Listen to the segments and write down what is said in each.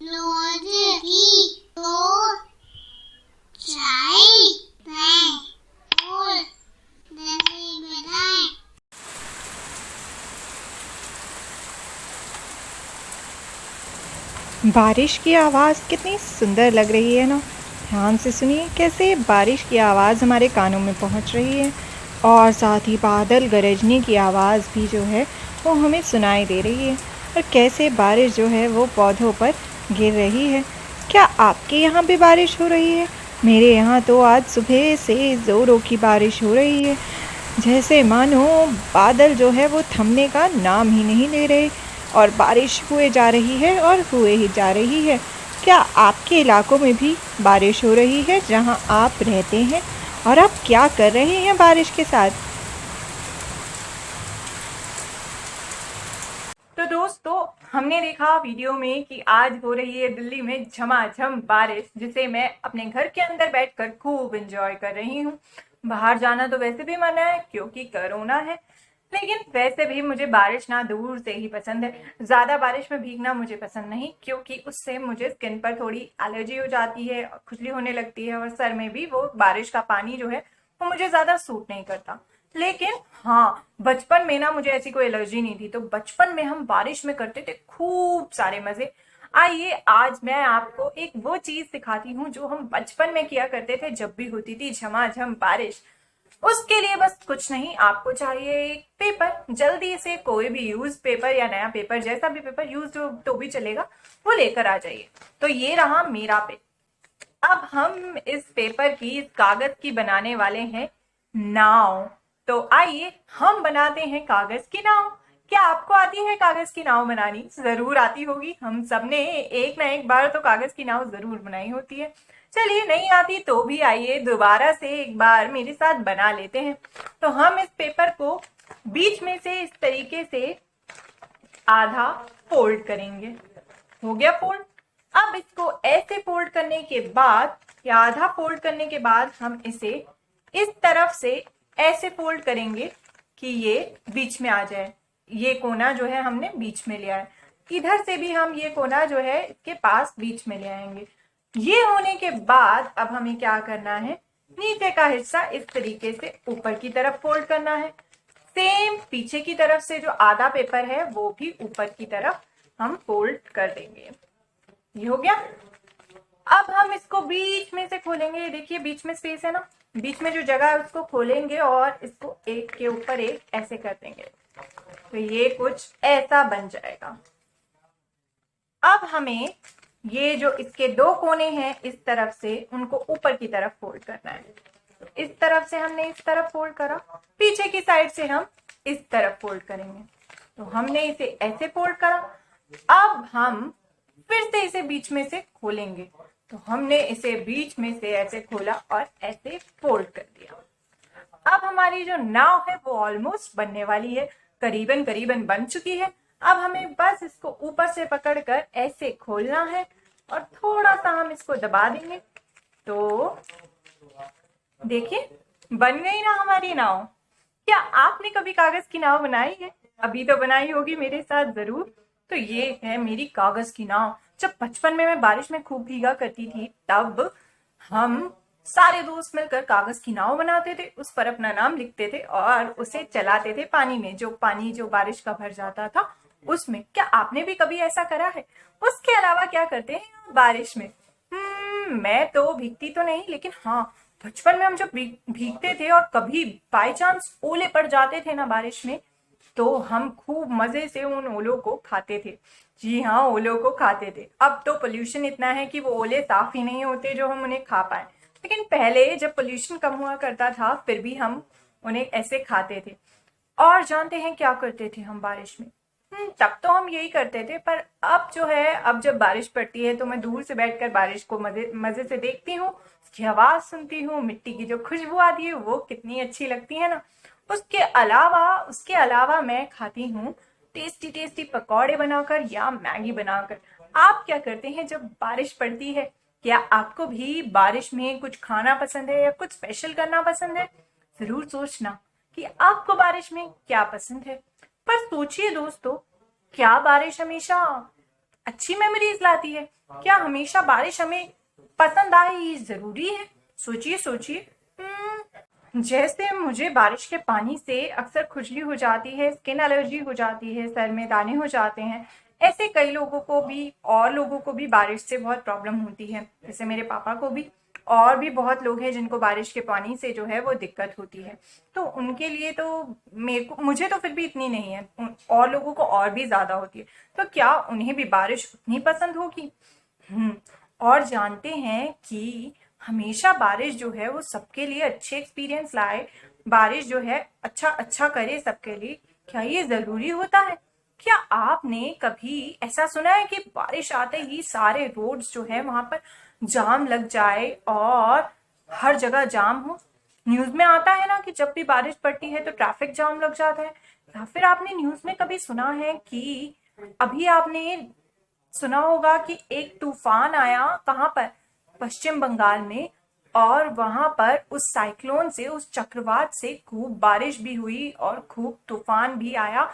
रोज की तो चाय है और जैसे बताएं। बारिश की आवाज़ कितनी सुंदर लग रही है ना। ध्यान से सुनिए कैसे बारिश की आवाज़ हमारे कानों में पहुंच रही है और साथ ही बादल गरजने की आवाज़ भी जो है वो हमें सुनाई दे रही है और कैसे बारिश जो है वो पौधों पर गिर रही है। क्या आपके यहाँ भी बारिश हो रही है? मेरे यहाँ तो आज सुबह से ज़ोरों की बारिश हो रही है, जैसे मानो बादल जो है वो थमने का नाम ही नहीं ले रहे और बारिश हुए जा रही है और हुए ही जा रही है। क्या आपके इलाकों में भी बारिश हो रही है जहां आप रहते हैं? और आप क्या कर रहे हैं बारिश के साथ? तो दोस्तों, हमने देखा वीडियो में कि आज हो रही है दिल्ली में झमाझम बारिश, जिसे मैं अपने घर के अंदर बैठकर खूब एंजॉय कर रही हूँ। बाहर जाना तो वैसे भी मना है क्योंकि कोरोना है, लेकिन वैसे भी मुझे बारिश ना दूर से ही पसंद है। ज्यादा बारिश में भीगना मुझे पसंद नहीं, क्योंकि उससे मुझे स्किन पर थोड़ी एलर्जी हो जाती है, खुजली होने लगती है और सर में भी वो बारिश का पानी जो है वो मुझे ज्यादा सूट नहीं करता। लेकिन हाँ, बचपन में ना मुझे ऐसी कोई एलर्जी नहीं थी, तो बचपन में हम बारिश में करते थे खूब सारे मजे। आइए आज मैं आपको एक वो चीज सिखाती हूँ जो हम बचपन में किया करते थे जब भी होती थी झमाझम बारिश। उसके लिए बस कुछ नहीं, आपको चाहिए एक पेपर। जल्दी से कोई भी यूज पेपर या नया पेपर, जैसा भी पेपर यूज हो तो भी चलेगा, वो लेकर आ जाइए। तो ये रहा मेरा पेपर। अब हम इस पेपर की, इस कागज की बनाने वाले हैं नाव। तो आइए हम बनाते हैं कागज की नाव। क्या आपको आती है कागज की नाव बनानी? जरूर आती होगी, हम सबने एक ना एक बार तो कागज की नाव जरूर बनाई होती है। चलिए, नहीं आती तो भी आइए दोबारा से एक बार मेरे साथ बना लेते हैं। तो हम इस पेपर को बीच में से इस तरीके से आधा फोल्ड करेंगे। हो गया फोल्ड। अब इसको ऐसे फोल्ड करने के बाद, या आधा फोल्ड करने के बाद, हम इसे इस तरफ से ऐसे फोल्ड करेंगे कि ये बीच में आ जाए। ये कोना जो है हमने बीच में लिया है, इधर से भी हम ये कोना जो है इसके पास बीच में ले आएंगे। ये होने के बाद अब हमें क्या करना है, नीचे का हिस्सा इस तरीके से ऊपर की तरफ फोल्ड करना है। सेम पीछे की तरफ से जो आधा पेपर है वो भी ऊपर की तरफ हम फोल्ड कर देंगे। ये हो गया। अब हम इसको बीच में से खोलेंगे। देखिए बीच में स्पेस है ना, बीच में जो जगह है उसको खोलेंगे और इसको एक के ऊपर एक ऐसे कर देंगे, तो ये कुछ ऐसा बन जाएगा। अब हमें ये जो इसके दो कोने हैं इस तरफ से, उनको ऊपर की तरफ फोल्ड करना है। तो इस तरफ से हमने इस तरफ फोल्ड करा, पीछे की साइड से हम इस तरफ फोल्ड करेंगे। तो हमने इसे ऐसे फोल्ड करा। अब हम फिर से इसे बीच में से खोलेंगे। तो हमने इसे बीच में से ऐसे खोला और ऐसे फोल्ड कर दिया। अब हमारी जो नाव है वो ऑलमोस्ट बनने वाली है, करीबन करीबन बन चुकी है। अब हमें बस इसको ऊपर से पकड़कर ऐसे खोलना है और थोड़ा सा हम इसको दबा देंगे। तो देखिए बन गई ना हमारी नाव। क्या आपने कभी कागज की नाव बनाई है? अभी तो बनाई होगी मेरे साथ जरूर। तो ये है मेरी कागज की नाव। जब बचपन में मैं बारिश में खूब भीगा करती थी, तब हम सारे दोस्त मिलकर कागज की नाव बनाते थे, उस पर अपना नाम लिखते थे और उसे चलाते थे पानी में। जो पानी जो बारिश का भर जाता था उसमें। क्या आपने भी कभी ऐसा करा है? उसके अलावा क्या करते हैं बारिश में? मैं तो भीगती तो नहीं, लेकिन हाँ, बचपन में हम जब भीगते थे और कभी बाई चांस ओले पड़ जाते थे ना बारिश में, तो हम खूब मजे से उन ओलों को खाते थे। जी हाँ, ओलों को खाते थे। अब तो पोल्यूशन इतना है कि वो ओले साफ ही नहीं होते जो हम उन्हें खा पाए, लेकिन पहले जब पोल्यूशन कम हुआ करता था फिर भी हम उन्हें ऐसे खाते थे। और जानते हैं क्या करते थे हम बारिश में? तब तो हम यही करते थे, पर अब जो है, अब जब बारिश पड़ती है तो मैं दूर से बैठकर बारिश को मजे मजे से देखती हूँ, उसकी आवाज सुनती हूँ, मिट्टी की जो खुशबू आती है वो कितनी अच्छी लगती है ना। उसके अलावा मैं खाती हूँ टेस्टी टेस्टी पकौड़े बनाकर या मैगी बनाकर। आप क्या करते हैं जब बारिश पड़ती है? क्या आपको भी बारिश में कुछ खाना पसंद है या कुछ स्पेशल करना पसंद है? जरूर सोचना कि आपको बारिश में क्या पसंद है। पर सोचिए दोस्तों, क्या बारिश हमेशा अच्छी मेमोरीज लाती है? क्या हमेशा बारिश हमें पसंद आए ये जरूरी है? सोचिए सोचिए। जैसे मुझे बारिश के पानी से अक्सर खुजली हो जाती है, स्किन एलर्जी हो जाती है, सर में दाने हो जाते हैं, ऐसे कई लोगों को भी और लोगों को भी बारिश से बहुत प्रॉब्लम होती है। जैसे मेरे पापा को भी, और भी बहुत लोग हैं जिनको बारिश के पानी से जो है वो दिक्कत होती है। तो उनके लिए तो मुझे तो फिर भी इतनी नहीं है, और लोगों को और भी ज्यादा होती है। तो क्या उन्हें भी बारिश उतनी पसंद होगी? और जानते हैं कि हमेशा बारिश जो है वो सबके लिए अच्छे एक्सपीरियंस लाए, बारिश जो है अच्छा करे सबके लिए, क्या ये जरूरी होता है? क्या आपने कभी ऐसा सुना है कि बारिश आते ही सारे रोड्स जो है वहां पर जाम लग जाए और हर जगह जाम हो? न्यूज में आता है ना कि जब भी बारिश पड़ती है तो ट्रैफिक जाम लग जाता है। या फिर आपने न्यूज में कभी सुना है कि अभी आपने सुना होगा कि एक तूफान आया, कहां पर? पश्चिम बंगाल में, और वहां पर उस साइक्लोन से, उस चक्रवात से खूब बारिश भी हुई और खूब तूफान भी आया,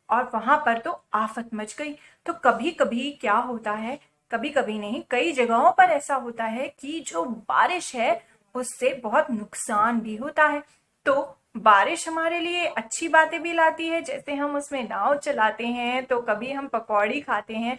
और वहां पर तो आफत मच गई। तो कभी कभी क्या होता है, कभी कभी नहीं, कई जगहों पर ऐसा होता है कि जो बारिश है उससे बहुत नुकसान भी होता है। तो बारिश हमारे लिए अच्छी बातें भी लाती है, जैसे हम उसमें नाव चलाते हैं, तो कभी हम पकौड़ी खाते हैं,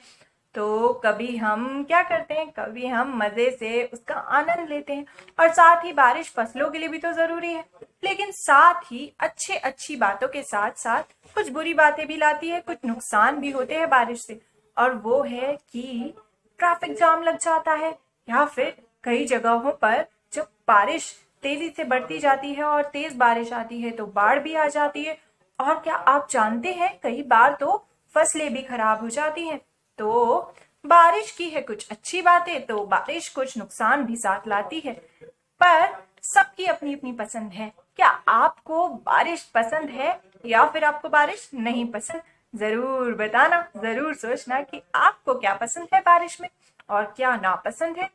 तो कभी हम क्या करते हैं, कभी हम मजे से उसका आनंद लेते हैं। और साथ ही बारिश फसलों के लिए भी तो जरूरी है, लेकिन साथ ही अच्छी बातों के साथ साथ कुछ बुरी बातें भी लाती है, कुछ नुकसान भी होते हैं बारिश से। और वो है कि ट्रैफिक जाम लग जाता है, या फिर कई जगहों पर जब बारिश तेजी से बढ़ती जाती है और तेज बारिश आती है तो बाढ़ भी आ जाती है। और क्या आप जानते हैं, कई बार तो फसलें भी खराब हो जाती हैं। तो बारिश की है कुछ अच्छी बातें, तो बारिश कुछ नुकसान भी साथ लाती है, पर सबकी अपनी अपनी पसंद है। क्या आपको बारिश पसंद है या फिर आपको बारिश नहीं पसंद? जरूर बताना, जरूर सोचना कि आपको क्या पसंद है बारिश में और क्या नापसंद है।